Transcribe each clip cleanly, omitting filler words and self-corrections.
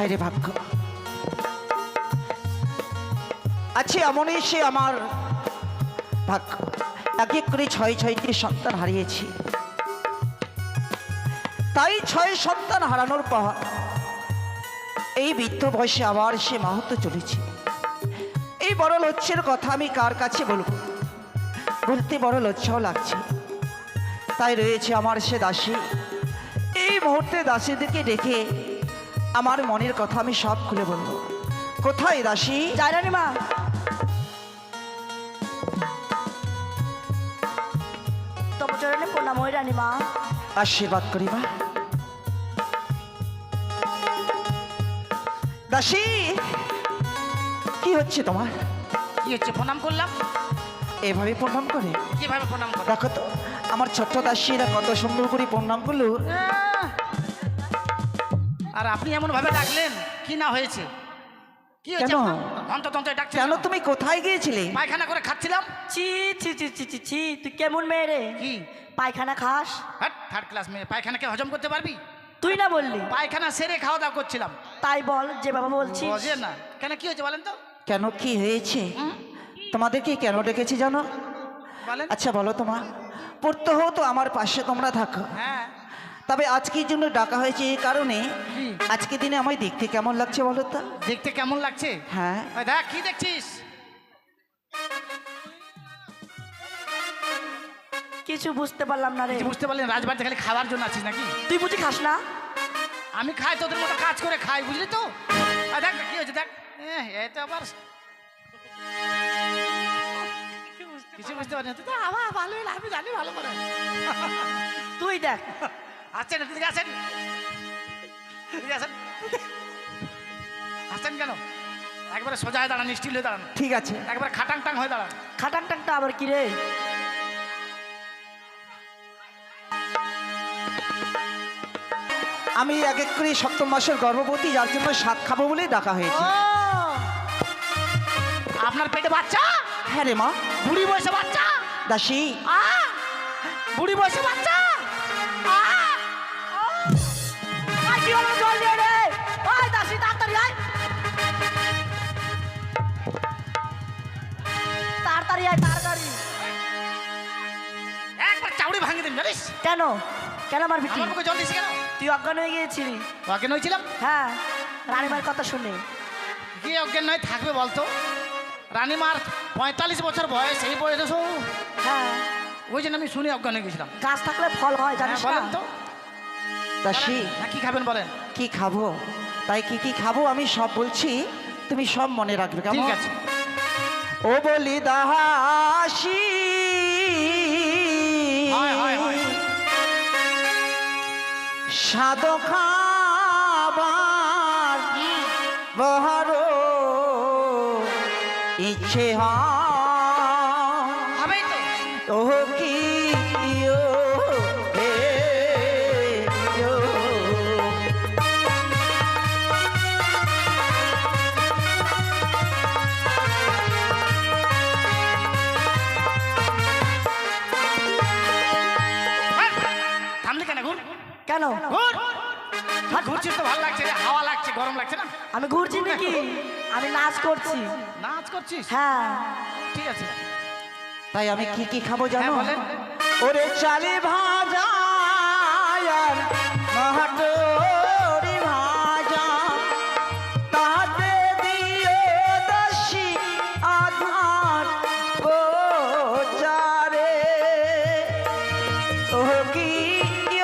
হায় রে ভাগ্য। আছে এমনই সে আমার ভাগ্য, এক এক করে ছয় ছয়টি সন্তান হারিয়েছি। তাই ছয় সন্তান হারানোর পর এই বৃদ্ধ বয়সে আবার সে মা হতে চলেছে। এই বড় লজ্জার কথা আমি কার কাছে বলবো, বলতে বড় লজ্জাও লাগছে। তাই রয়েছে আমার সে দাসী। এই মুহূর্তে দাসীদেরকে ডেকে আমার মনের কথা আমি সব খুলে বলবো। কোথায় দাসী? যাই রানীমা। তব চরণে প্রণাম হয় রানীমা। আশীর্বাদ করি মা। দাসী, কি হচ্ছে তোমার? কি হচ্ছে? প্রণাম করলাম। এভাবে প্রণাম করে? কিভাবে প্রণাম করে? দেখো তো আমার ছোট্ট দাসীরা কত সুন্দর করে প্রণাম করলো। আর আপনি এমন ভাবে ডাকলেন, কি না হয়েছে? কি হয়েছে? কেন? তন্ত্র ডাকছে কেন? তুমি কোথায় গিয়েছিলে? পায়খানা করে খাচ্ছিলাম। ছি ছি ছি ছি ছি ছি, তুই কেমন মেয়ে রে? কি পায়খানা খাস? হ্যাট, থার্ড ক্লাস মেয়ে। পায়খানাকে হজম করতে পারবি? তুই না বললি? পায়খানা সেরে খাওয়া দাওয়া করছিলাম। তাই বল যে বাবা বলছিস। বোঝে না কেন? কি হয়েছে বলেন তো? কেন, কি হয়েছে? তোমাদেরকে কেন ডেকেছি জানো? বলেন। আচ্ছা বলো তোমার। পড়তে হো তো আমার পাশে তোমরা থাকো, হ্যাঁ। তবে আজকের জন্য ডাকা হয়েছে এই কারণে, কি? আজকে দিনে আমায় দেখতে কেমন লাগছে বলো তো? দেখতে কেমন লাগছে? হ্যাঁ। ওই দেখ, কি দেখছিস? কিছু বুঝতে পারলাম না রে। কিছু বুঝতে পারলেন? রাজবাড়িতে খালি খাওয়ার জন্য আছিস নাকি? তুই বুঝি খাস না? আমি খাই, তোদের মতো কাজ করে খাই, বুঝলি তো? দেখ কি হয়েছে, দেখ। এটা আবার কিছু বুঝতে পারি না। তুই তো আমার ভালোই, আমি জানি ভালো করে। তুই দেখ। আসছেন, এদিকে আসেন, এদিকে আসেন। আসছেন কেন? একবারে সোজা হয়ে দাঁড়ান, স্টিল হয়ে দাঁড়ান, ঠিক আছে। একবারে খাটাং টাং হয়ে দাঁড়ান। খাটাং টাংটা আবার কি রে? আমি এক এক করে সপ্তম মাসের গর্ভবতী, যার জন্য শাক খাবো বলেই ডাকা হয়েছে। আপনার পেটে বাচ্চা? হ্যাঁ রে মা। বুড়ি বয়সে বাচ্চা? দাসী, বুড়ি বয়সে বাচ্চা? আয় কি হলো, জল দিয়ে রে। ওই দাসী তাড়াতাড়ি আয়, তাড়াতাড়ি আয়, তাড়াতাড়ি। একবার চাউড়ি ভাঙিয়ে দিন, জানিস? কেন? কেন মারবি তুই? আমার মুখে জল দিস কেন? তুই অজ্ঞান হয়ে গিয়েছিলি। অজ্ঞান হয়েছিলাম? হ্যাঁ, রানীমার কথা শুনে। কি অজ্ঞান নয় থাকবে বলতো? রানীমার 45 বছর বয়স, এই বয়সে হ্যাঁ, ওই জন্য আমি শুনে অজ্ঞান হয়ে গেছিলাম। গাছ থাকলে ফল হয়, জানিস হ্যাঁ, না? বলেন তো। দাসী, কি খাবেন বলেন? কি খাবো? তাই কি কি খাবো আমি সব বলছি, তুমি সব মনে রাখবে কেমন? ঠিক আছে। ও বলি দাসী, হয়, হয়, হয়। স্বাদ খাবার বহর ইচ্ছে হবেই তো। ও কি ও হে ও। থামলি কেন? ঘুর কেন? ঘুর। ঘুরছিস তো ভালো লাগছে রে, হাওয়া লাগছে, গরম লাগছে না? আমি ঘুরছি নাকি? আমি নাচ করছি। নাচ করছিস? হ্যাঁ। ঠিক আছে। তাই আমি কি কি খাবো জানো? হ্যাঁ, বলেন। ওরে চালে ভাজা আর মাহাটোরি ভাজা, তাতে দিয়ে দাসী আধার গোচারে। ও কি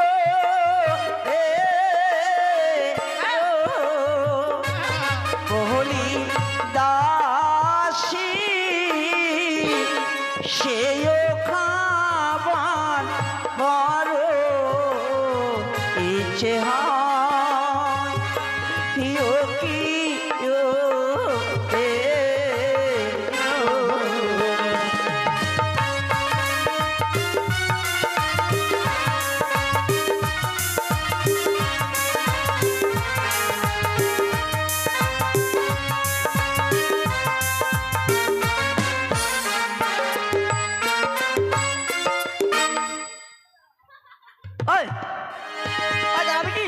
ও এ ও বলি দাসী, সেও খাবার বড় ইচ্ছে হয়। ও কি ও এ ও। ওই, ওই দাঁড়াবি কি?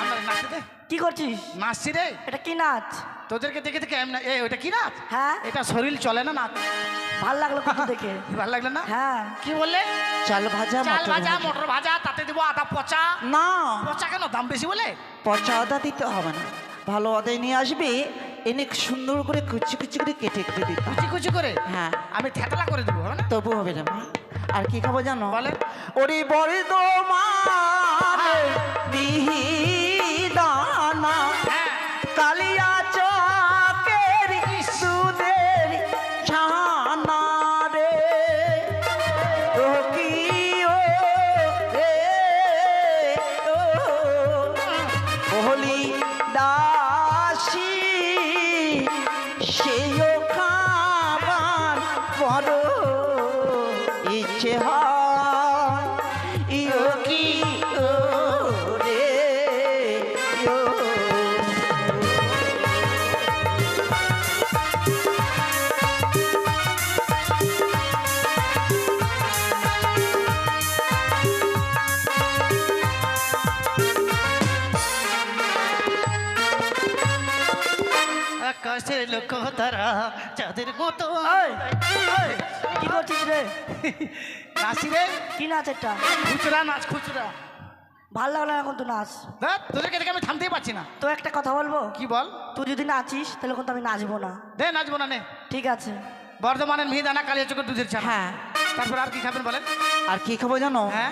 আমরা নাচতে দে। কি করছিস? নাচছি রে। এটা কি নাচ? তোদেরকে দেখে দেখে এমনি ওটা কি নাচ? হ্যাঁ এটা শরীর চলে না নাচ। ভাল লাগলো কত দেখে। ভালো লাগলো না? হ্যাঁ কি বললে? চাল ভাজা চাল মটর ভাজা ভাজা। মটর ভাজা তাতে দেবো আদা পচা। না, পচা কেন, দাম বেশি বলে? পচা আদা দিতে হবে না, ভালো আদায় নিয়ে আসবে, এনে সুন্দর করে কুচি কুচি করে কেটে কেটে দিতে হবে। কুচি কুচি করে হ্যাঁ, আমি থেতলা করে দেবো, হবে না? তবু হবে না মা। আর কি খাবো জানো? বলে ওরে বড় তোমার মিহিদানা হ্যাঁ কালিয়া চকের সুদের ছানা রে ও কি ও রে ও হলি দাসী সেও খাবার বড় ইচ্ছে হয় ইও কি ও রে ও আকাশের লোক তারা চাঁদের মতো। ওই, ওই, কি করছিস রে? নাচি রে। কি নাচ এটা? খুচরা নাচ, খুচরা। ভাল লাগলো না এখন তো নাচ। দেখ তোদেরকে দেখে আমি থামতেই পারছি না। তো একটা কথা বলবো, কি বল? তুই যদি নাচিস তাহলে কিন্তু আমি নাচবো না। দে নাচবো না নে। ঠিক আছে। বর্ধমানের মিহিদানা কালিয়া চোখের দুধের চা। হ্যাঁ, তারপর আর কি খাবেন বলেন? আর কি খাবো জানো? হ্যাঁ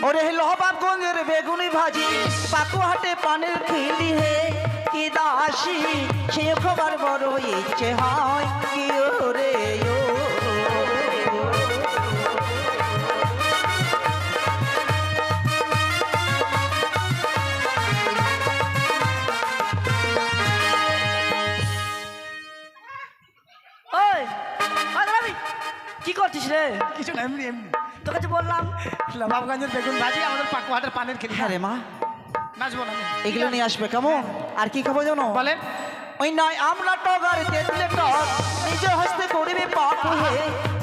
ওরে লোহবাবগঞ্জের বেগুনি ভাজি পাকুহাটে পানের খিলি হে কি দাসী সে খবর বড় ইচ্ছে হয় কি ওরে ও ওই, ওই দাঁড়াবি। কি করছিস রে? কিছু না, এমনি এমনি। তোকে যে বললাম। নবাবগঞ্জের বেগুন ভাজি আমাদের পাকুয়াটের পানের খেলি। হ্যাঁ রে মা, নাচবো না নে। এগুলো নিয়ে আসবে কেমন? আর কি খাবো জানো? বলেন ওই নয় আমলা টগার তেতলে টক নিজ হস্তে করিবে পাপ হে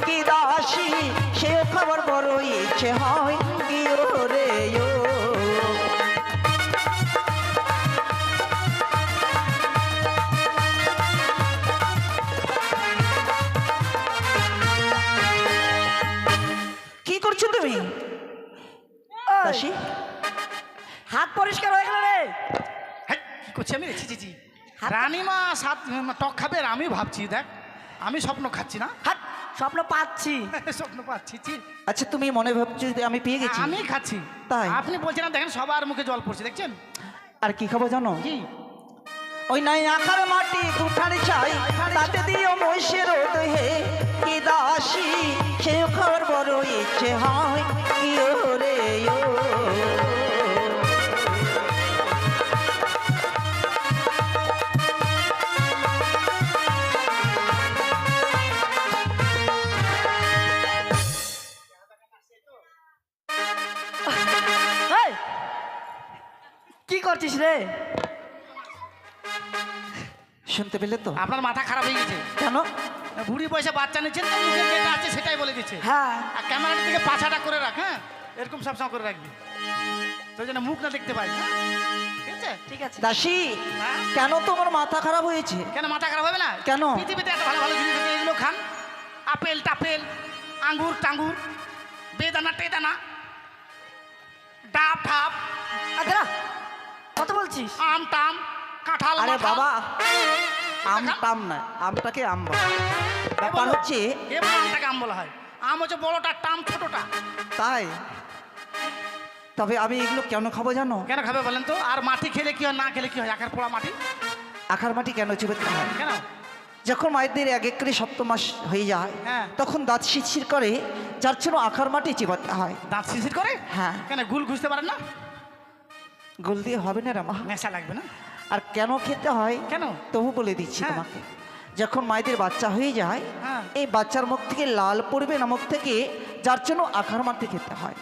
কি দাসী সে খবর বড় ইচ্ছে হয় কি ওরে ও কি করছো তুমি ওই, দাসী? হাত পরিষ্কার হয়ে গেল রে। হ্যাঁ, কি করছি আমি? ছি ছি ছি। হাত- রানীমা সাত টক খাবে আর আমি ভাবছি দেখ আমি স্বপ্ন খাচ্ছি না। হাত, স্বপ্ন পাচ্ছি। স্বপ্ন পাচ্ছি ছি। আচ্ছা তুমি মনে ভাবছো যে আমি পেয়ে গেছি? আমি খাচ্ছি তাই? আপনি বলছেন না, দেখেন সবার মুখে জল পড়ছে, দেখছেন আর কি খাবো জানো? কি? ওই নাই আখার মাটি কুঠারি চাই তাতে দিও মহিষের হে কি দাসী সে খবর বড় ইচ্ছে হয় কি ওরে ও এই, কি করছিস রে? শুনতে পেলে তো? আপনার মাথা খারাপ হয়ে গেছে। কেন? বুড়ি পয়সা বাচ্চা নিচ্ছেন তো, মুখে যেটা আছে সেটাই বলে দিচ্ছে। হ্যাঁ আর ক্যামেরার দিকে পাছাটা করে রাখ, হ্যাঁ এরকম সবসময় করে রাখবি, তো যেন মুখ না দেখতে পাই। ঠিক আছে ঠিক আছে। দাসী, হ্যাঁ? কেন তোমার মাথা খারাপ হয়েছে? কেন মাথা খারাপ হবে না? কেন? পৃথিবীতে এত ভালো ভালো জিনিস আছে, এগুলো খান। আপেল টাপেল, আঙ্গুর টাঙ্গুর, বেদানা টেদানা, ডাব ঠাপ, আচ্ছা কত বলছিস? আম টাম, কাঁঠাল। আরে মাঠাল। বাবা, আম দেখান। টাম না, আমটাকে আম বলে। ব্যাপার হচ্ছে এবার আমটাকে আম বলা হয়। আম হচ্ছে বড়টা, টাম ছোটটা। তাই। তবে আমি এগুলো কেন খাবো জানো? কেন খাবে বলেন তো? আর মাটি খেলে কি হয়, না খেলে কি হয়? আকার পোড়া মাটি। আখার মাটি কেন চিবোতে হয়? কেন? যখন মায়েদের এক এক করে সপ্তমাস হয়ে যায় হ্যাঁ। তখন দাঁত শিরশির করে, যার জন্য আখার মাটি চিবাতে হয়। দাঁত শিরশির করে? হ্যাঁ। কেন গুল ঘুষতে পারেন না? গোল দিয়ে হবে না রামা। নেশা লাগবে না? আর কেন খেতে হয় কেন? তবু বলে দিচ্ছি হ্যাঁ। তোমাকে। যখন মায়েদের বাচ্চা হয়ে যায়, হ্যাঁ। এই বাচ্চার মুখ থেকে লাল পড়বে না মুখ থেকে, যার জন্য আখার মাটি খেতে হয়।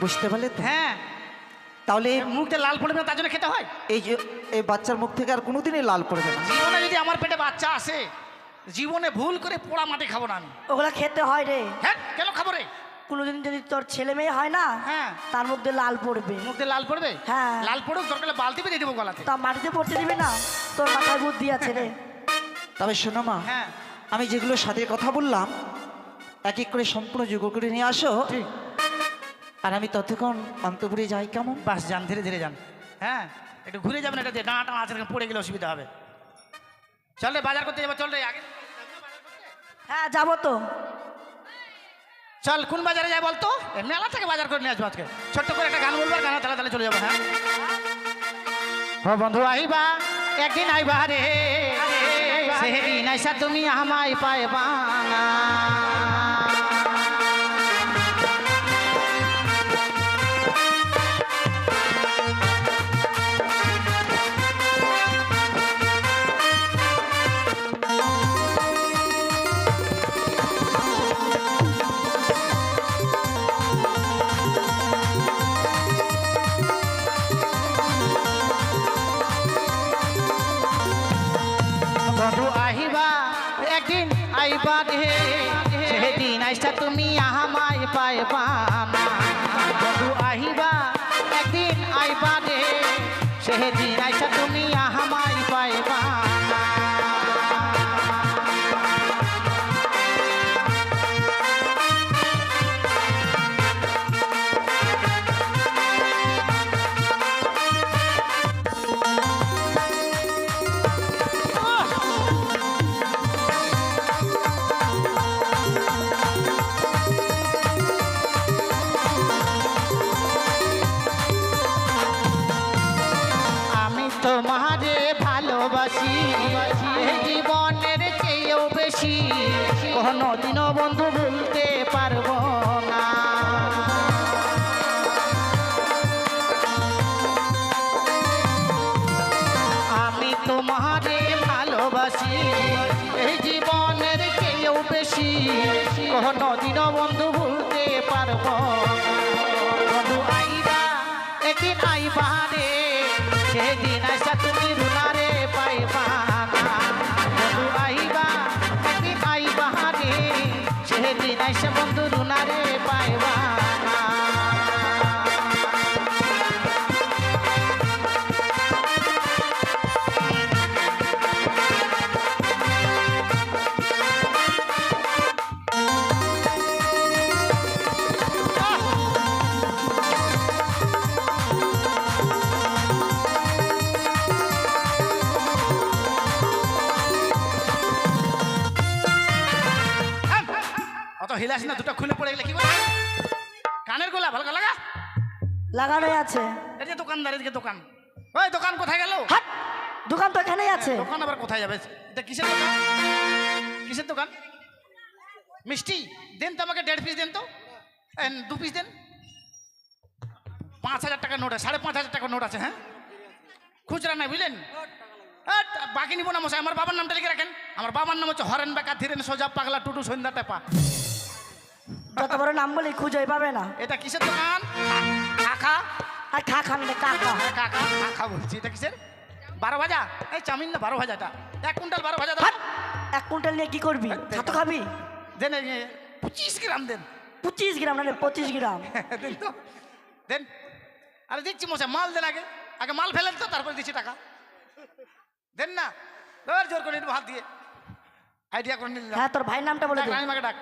বুঝতে পারলে তো? হ্যাঁ। তাহলে মুখটা লাল পড়বে না তার জন্য খেতে হয়? এই যে এই বাচ্চার মুখ থেকে আর কোনোদিনই লাল পড়বে না। জীবনে যদি আমার পেটে বাচ্চা আসে, জীবনে ভুল করে পোড়া মাটি খাবো না আমি। ওগুলা খেতে হয় রে। হ্যাঁ, কেন খাবো রে? কোনোদিন যদি তোর ছেলে মেয়ে হয় না, হ্যাঁ। তার মধ্যে লাল পড়বে। মুখে লাল পড়বে? হ্যাঁ। লাল পড়ুক, দরকার হলে বালতি বেরিয়ে দেবো গলাতে। তা মাটিতে পড়তে দিবি না? তোর মাথায় বুদ্ধি আছে রে। তবে শোনো মা, হ্যাঁ আমি যেগুলো সাথে কথা বললাম এক এক করে সম্পূর্ণ যোগ্য করে নিয়ে আসো। ঠিক। আর আমি ততক্ষণ অন্তপুরে যাই, কেমন? বাস যান, ধীরে ধীরে যান। হ্যাঁ একটু ঘুরে যাবেন, এটা দিয়ে ডাঁটা আছে, পড়ে গেলে অসুবিধা হবে। চল রে বাজার করতে যাবো, চল রে আগে। হ্যাঁ যাবো তো। চল কোন বাজারে যাই বলতো? মেলা থেকে বাজার করে নিয়ে আসবো আজকে। ছোট্ট করে একটা গান বলবো, আর গানা তালে তালে চলে যাবো। হ্যাঁ ও বন্ধু আইবা একদিন আইবা রে, সেদিন আইসা তুমি আমায় পাইবা না। বন্ধু আহিবা একদিন আইবা রে, সেদিন আইসা তুমি আমায় পাইবা না। বন্ধু আহিবা একদিন আইবা রে, সেদিন আইসা তুমি আমায় পাইবা না। আমি তোমারে ভালোবাসি এই জীবনের চেয়েও বেশি, কোনোদিনও বন্ধু ভুলতে পারবো না। আমি তোমারে ভালোবাসি এই জীবনের চেয়েও বেশি, কোনোদিনও বন্ধু ভুলতে পারবো না। বন্ধু আইবা একদিন আইবা রে, সেদিন আইসা তুমি রুনারে পাইবা না। বন্ধু আইবা একদিন আইবা রে, সেদিন আইসা বন্ধু রুনারে পাইবা না। অত হিলাস না, দুটো খুলে পড়ে গেলে কি করে? কানের গোলা ভালো লাগা লাগানোই আছে। এই যে দোকানদার, এদিকে দোকান। ওই দোকান কোথায় গেল? হাট, দোকান তো এখানেই আছে। দোকান আবার কোথায় যাবে? এটা কিসের দোকান? কিসের দোকান? মিষ্টি দেন তো আমাকে, 1.5 পিস দেন তো, 2 পিস দেন। 5,000 টাকার নোট আছে, 5,500 টাকার নোট আছে। হ্যাঁ খুচরা নাই বুঝলেন? বাকি নিব না মশাই, আমার বাবার নামটা লিখে রাখেন। আমার বাবার নাম হচ্ছে হরেন বেকা ধীরেন সোজা পাগলা টুটু সন্ধ্যা টেপা। যত বড় নাম বলি খুঁজেই পাবে না। এটা কিসের দোকান? কাকা আর খা খান রে কাকা। কাকা কাকা বলছি। এটা কিসের? 12 ভাজা? এই চাউমিন না 12 ভাজাটা, 1 কুইন্টাল 12 ভাজা দেন। 1 কুইন্টাল নিয়ে কি করবি? ছাতু খাবি? দেন 25 গ্রাম দেন। 25 গ্রাম না রে, 25 গ্রাম। দেন তো দেন। আরে দিচ্ছি মশাই, মাল দেন আগে, আগে মাল ফেলেন তো, তারপরে দিচ্ছি টাকা। দেন না, জোর করে নিন হাত দিয়ে, আইডিয়া করে নিন। হ্যাঁ তোর ভাইয়ের নামটা বলে দে। রানীমাকে ডাক।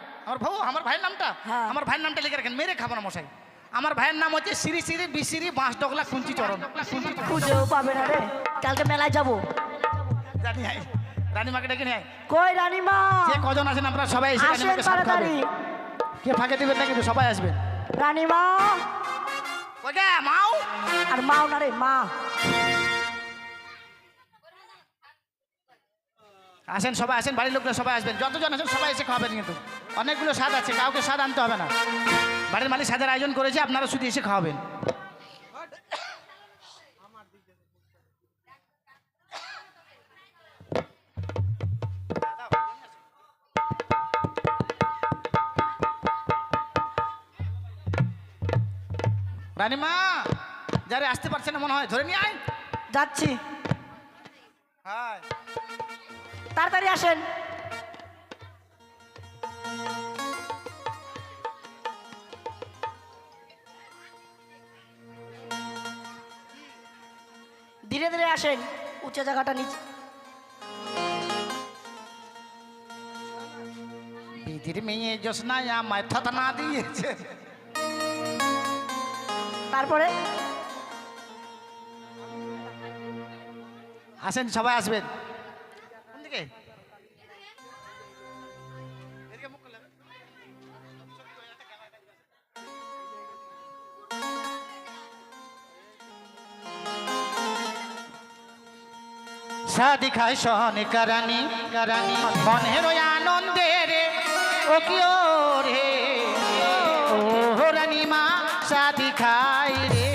আমার ভাইয়ের নামটা? হ্যাঁ। আমার ভাইয়ের নামটা লিখে রাখেন, মেরে খাবো না মশাই। আমার ভাইয়ের নাম হচ্ছে শ্রী শ্রী বিশ্রী বাঁশ ডগলা কুঞ্চি চরণ। খুঁজেও পাবে না রে, কালকে মেলায় যাবো। জানি আয়, রানীমাকে ডেকে নিয়ে আয়। কই রানীমা? যে কজন আছেন আপনারা সবাই এসে আসেন রানীমাকে সাথ তাড়াতাড়ি। খাবেন। কে ফাঁকে দিবেন না কিন্তু, সবাই আসবেন। রানীমা ওকে মাও আর মাও না রে, মা। আসেন সবাই আসেন, বাড়ির লোকরা সবাই আসবেন, যতজন আছেন সবাই এসে খাবেন। কিন্তু অনেকগুলো স্বাদ আছে, কাউকে স্বাদ আনতে হবে না। বাড়ির মালিক স্বাদের আয়োজন করেছে, আপনারা শুধু এসে খাওয়াবেন। রানীমা যারে আসতে পারছে না মনে হয়, ধরে নিয়ে আয়। যাচ্ছি, হ্যাঁ তাড়াতাড়ি আসেন। ধীরে ধীরে আসেন, উঁচু জায়গাটা নিচে। বিধির মেয়ে জোসনায় আমায় থতনা দিয়েছে। তারপরে আসেন, সবাই আসবেন। কোন দিকে? শাদি খায় সনে কারানি কারানি মনের ওই আনন্দে রে ও কি ও রে ও রানী মা শাদি খাই রে।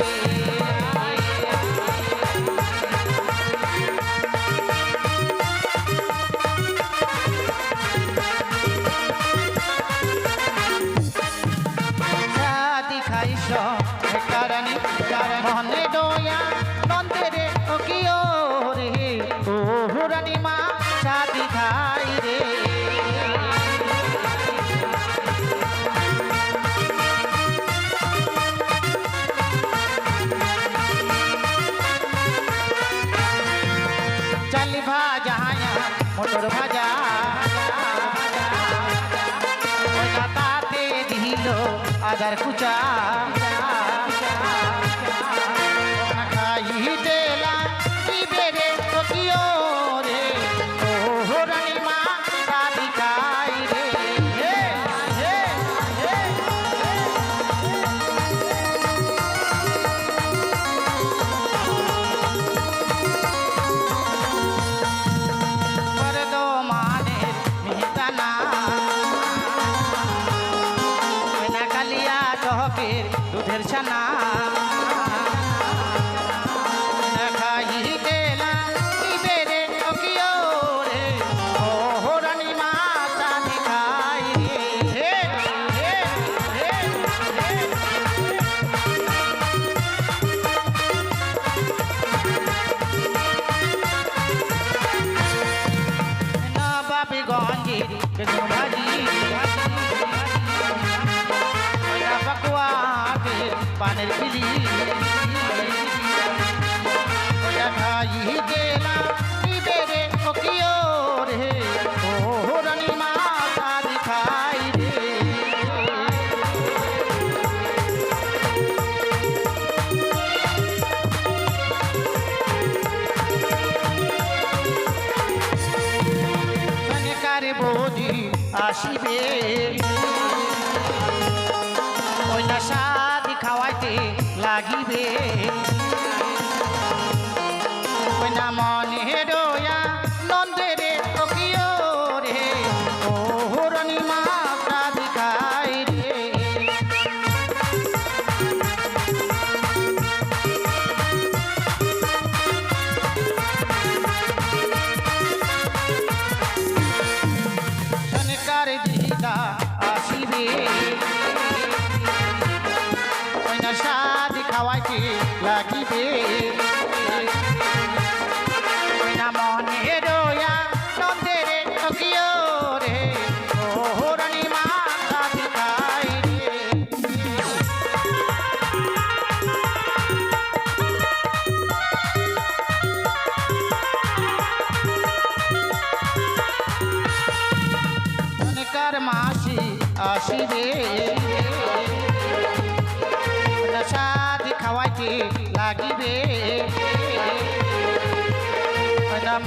শাদি খাই সনে কারানি কারানি মনে দয়া নন্দে রে ও কি ও রে ও রানী মা শাদি খাই রে। চাল ভাজা মোটর ভাজা ওই তাতে দিল আদার কুচা খাই দেলা কি বেরে তো কিও রে ও রানী মা শাদি খাই রে। হে হে হে করে দো মানের মিহিদানা না কালিয়া চহকের দুধের ছানা খাই দেলা কি বেরে ও কিও রে ও রানী মা শাদি খাই রে। হে হে হে নবাবি গঞ্জির বেগুন ভাজি পাকুয়াটের পানের পিলি খাই গেলা কি বেরে ও কিও রে ও রানী মা শাদি খাই রে। কারে বৌদি আসিবে ওই না শাদি খাওয়াইতে লাগিবে ওই না মনে রোয়া নন্দে রে ও কিও রে ও রানী মা শাদি খাই রে। সনকার দিদা আসিবে ওই না শাদি খাওয়াইতে লাগিবে ওই না মনে রোয়া নন্দে রে ও কিও রে ও রানী মা শাদি খাই রে। সনকার মাসি আসিবে শাদি খাওয়াইতে লাগিবে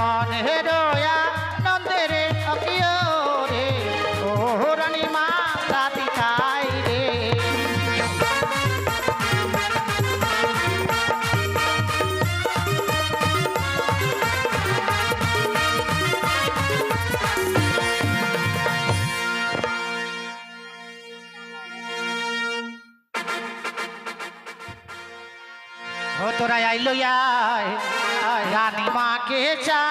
মনে রোয়া নন্দে রে ও কিও রে ও রানী মা শাদি খাই রে। ও তোরা আইলো রানী মাকে চা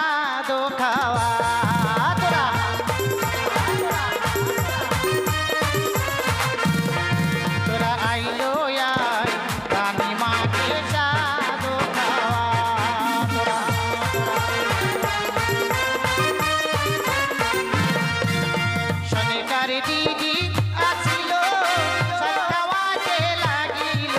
দো খাওয়া তোরা তোরা আইলো রানী মাকে চা দো খাওয়া তোরা শনিকার দিদি আসিল সব খাওয়াতে লাগিল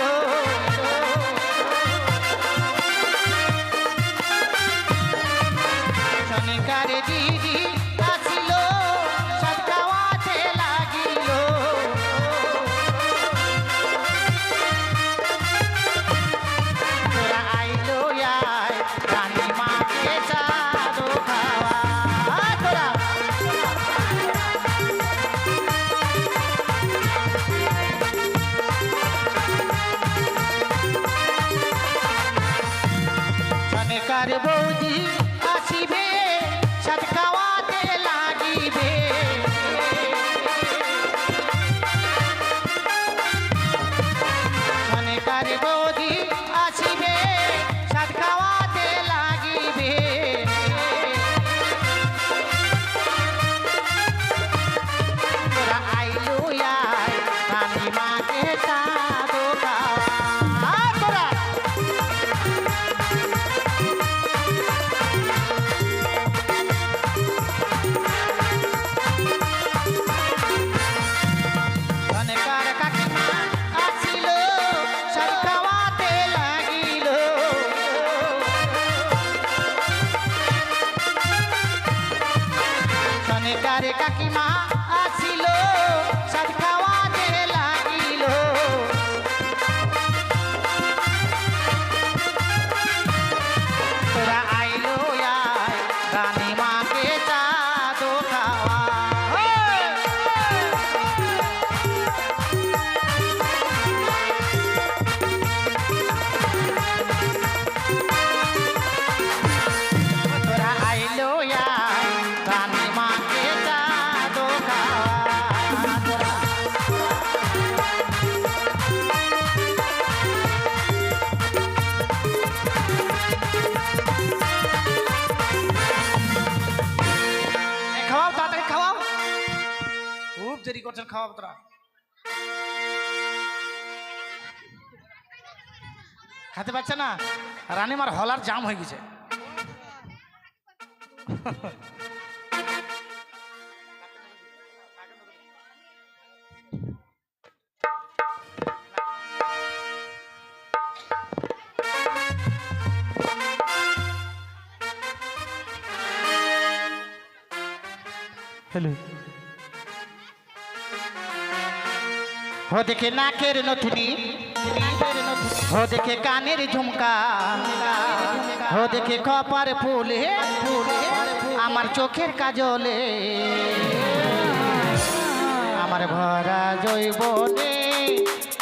কার বৌদি আসিবে সাত খাওয়াতে লাগিবে কার বৌদি আসিবে সাত খাওয়াতে লাগিবে তোরা আইলু আয় রানী মাকে কাঁদো খাওয়া তোরা অনেকার কাকিমা আসিল সাত খাওয়াতে লাগিল অনেকার কাকিমা আসিল সাত খাওয়াতে লাগিল তোরা আইলো আয় রানী মাকে চা দো খাওয়া তোরা আইলো আয় রানী মাকে চা দো খাওয়া তোরা খাওয়াও তাড়াতাড়ি খাওয়াও খুব দেরি করছেন খাওয়াও তোরা খেতে পারছে না রানীমার হলার জাম হয়ে গেছে হ্যালো हो देखे नाकेर नथुनी हो देखे कानेर झुमका हो देखे कपार फुले आमार चोखेर काजले आमार भरा जैबने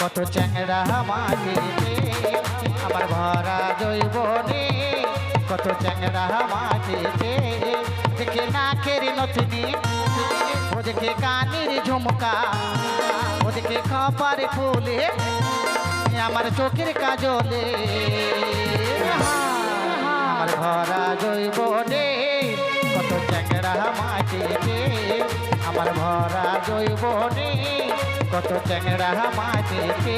कत চ্যাংড়া মাটিতে आमार भरा जैबने कत চ্যাংড়া माटिते देखे नाकेर नथुनी हो देखे कानेर झुमका ওদিকে কপারে ফুলে আমার চোখের কাজলে আমার ভরা জৈবনে কত চ্যাংড়া মাটিতে আমার ভরা জৈবনে কত চ্যাংড়া মাটিতে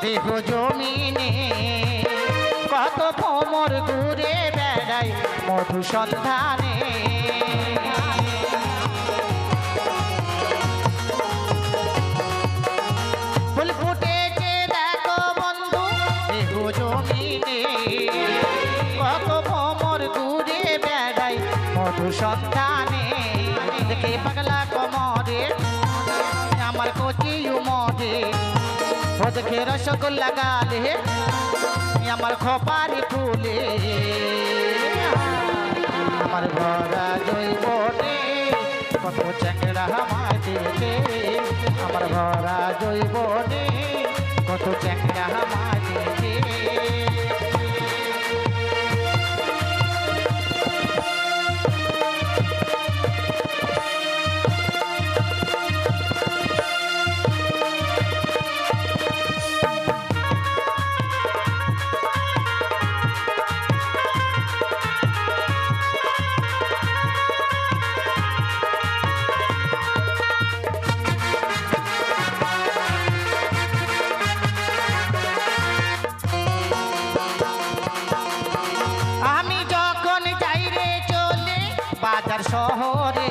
দেহ জমিনে কত ভ্রমর ঘুরে বেড়াই মধু সন্ধানে ফুল ফুটেছে দেখো বন্ধু দেহ জমিনে কত ভ্রমর ঘুরে বেড়াই মধু সন্ধানে দেখে পাগলা কমরে আমার কচি উমরে हो देखे रसगोल्ला गाले আমার খপারি ফুলে আমার ভরা জৈবনে কত চ্যাংড়া মাটিতে আমার ভরা জৈবনে কত চ্যাংড়া মাটিতে বাজার শহরে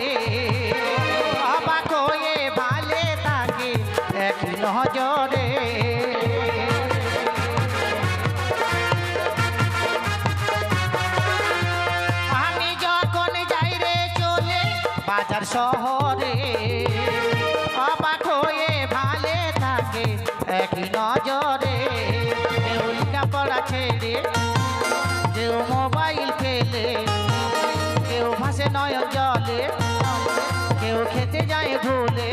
অবাক হয়ে ভালে থাকে এক নজরে বাজার শহরে অবাক হয়ে ভালে থাকে একই নজরে কেউ লেখাপড়া ছেড়ে কেউ মোবাইল ফেলে কেউ ভাসে নয়ন জলে কেউ খেতে যায় ভুলে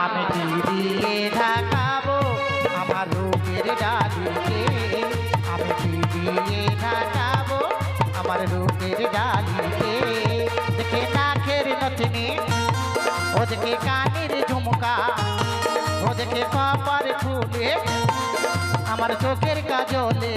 আমি কি দিয়ে ঢাকাবো আমার রূপের ডালিকে আমি কি দিয়ে ঢাকাবো আমার রূপের ডালিকে দেখে নাকের নথনি ও দেখে কানের ঝুমকা ও দেখে কপার ফুলে আমার চোখের কাজলে